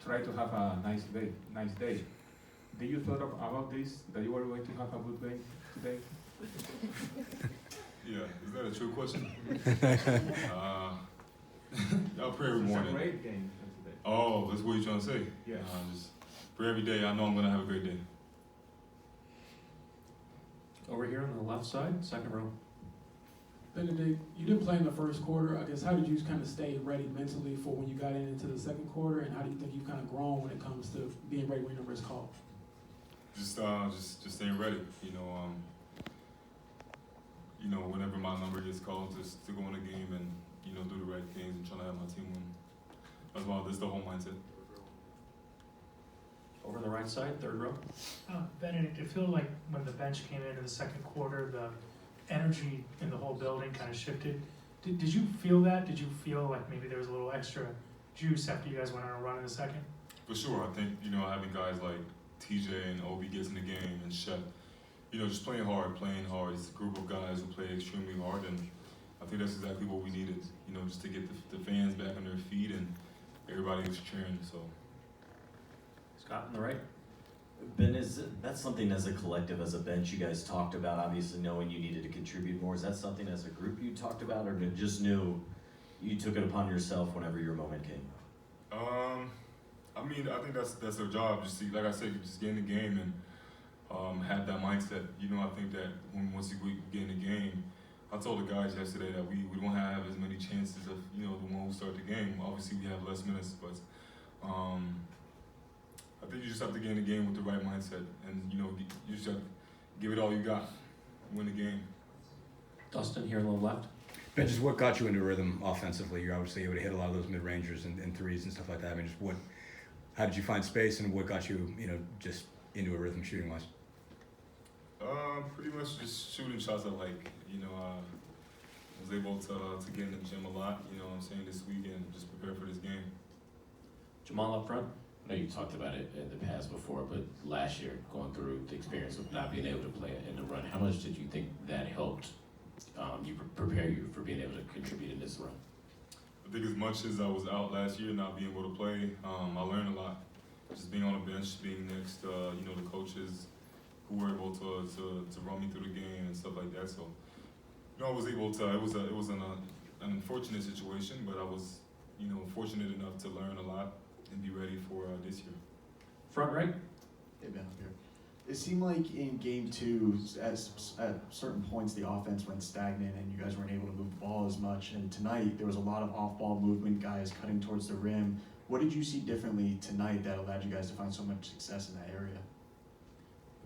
try to have a nice day. Did you thought about this, that you were going to have a good day today? Yeah, is that a true question? Y'all pray every It's a morning. great game today. Oh, that's what you're trying to say? Yeah. Just pray every day. I know I'm going to have a great day. Over here on the left side, second row. Bennedict, you didn't play in the first quarter. I guess how did you kind of stay ready mentally for when you got into the second quarter, and how do you think you've kind of grown when it comes to being ready when your number is called? Just staying ready. Whenever my number gets called, just to go in the game and do the right things and trying to have my team win. That's the whole mindset. Over on the right side, third row. Bennedict, it feel like when the bench came in the second quarter, the energy in the whole building kind of shifted. Did you feel that? Did you feel like maybe there was a little extra juice after you guys went on a run in the second? For sure, I think having guys like TJ and Obi gets in the game and Shep, just playing hard. It's a group of guys who play extremely hard, and I think that's exactly what we needed. Just to get the fans back on their feet and everybody was cheering. So. Scott on the right. Ben, that's something as a collective, as a bench, you guys talked about, obviously knowing you needed to contribute more. Is that something as a group you talked about, or just knew you took it upon yourself whenever your moment came? I think that's their job. Just like I said, just get in the game and have that mindset. I think that once we get in the game, I told the guys yesterday that we don't have as many chances of the one who start the game. Obviously, we have less minutes, but I think you just have to get in the game with the right mindset, and you just have to give it all you got, win the game. Dustin here on the left. Ben, just what got you into rhythm offensively? You're obviously able to hit a lot of those mid-rangers and threes and stuff like that. I mean, how did you find space, and what got you, just into a rhythm shooting-wise? Pretty much just shooting shots I like. Was able to get in the gym a lot. This weekend, just prepare for this game. Jamal up front. I know you talked about it in the past before, but last year, going through the experience of not being able to play in the run, how much did you think that helped prepare you for being able to contribute in this run? I think as much as I was out last year, not being able to play, I learned a lot. Just being on the bench, being next to the coaches who were able to run me through the game and stuff like that. So, I was able to. It was an unfortunate situation, but I was fortunate enough to learn a lot and be ready for this year. Front right. Hey Ben, up here. It seemed like in game two, at certain points, the offense went stagnant and you guys weren't able to move the ball as much. And tonight, there was a lot of off-ball movement, guys cutting towards the rim. What did you see differently tonight that allowed you guys to find so much success in that area?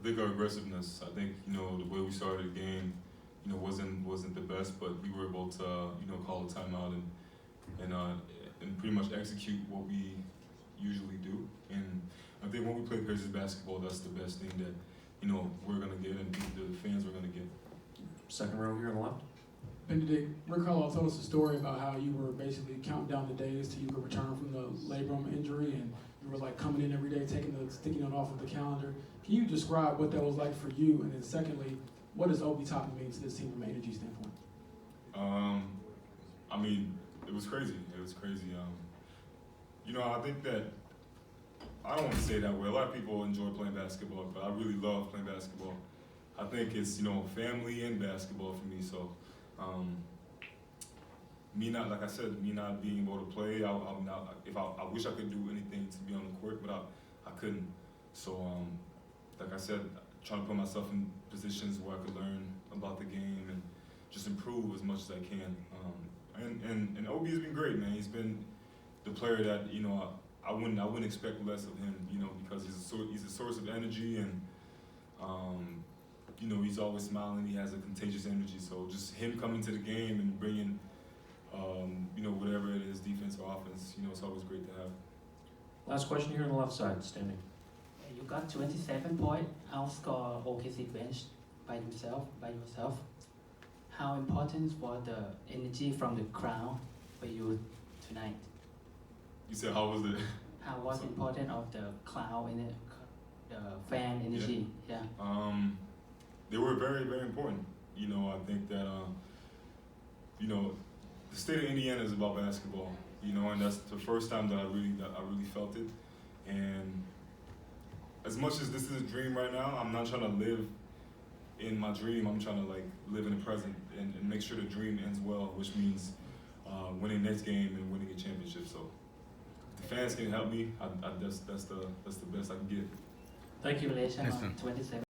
I think our aggressiveness. I think the way we started the game, wasn't the best, but we were able to call a timeout and pretty much execute what we usually do. And I think when we play Pacers basketball, that's the best thing that we're gonna get and the fans are gonna get. Second row here on the left. Bennedict, Rick Carlisle told us a story about how you were basically counting down the days till you could return from the labrum injury, and you were like coming in every day, sticking it off of the calendar. Can you describe what that was like for you? And then secondly, what does Obi Toppin mean to this team from an energy standpoint? It was crazy. I think that I don't want to say that way. A lot of people enjoy playing basketball, but I really love playing basketball. I think it's family and basketball for me. So, me not being able to play, I wish I could do anything to be on the court, but I couldn't. So, like I said, trying to put myself in positions where I could learn about the game and just improve as much as I can. And Obi has been great, man. He's been the player that I wouldn't expect less of him, because he's a source of energy and he's always smiling. He has a contagious energy. So just him coming to the game and bringing whatever it is, defense or offense, it's always great to have. Last question here on the left side, standing. You got 27 points, outscore OKC bench by yourself. How important was the energy from the crowd for you tonight? You said how was it? How was important of the crowd and the fan energy? Yeah. They were very, very important. I think that the state of Indiana is about basketball. And that's the first time that I really felt it. And as much as this is a dream right now, I'm not trying to live in my dream. I'm trying to like live in the present and make sure the dream ends well, which means winning next game and winning a championship. So if the fans can help me, that's the best I can get. Congratulations Yes, on ma'am. 27.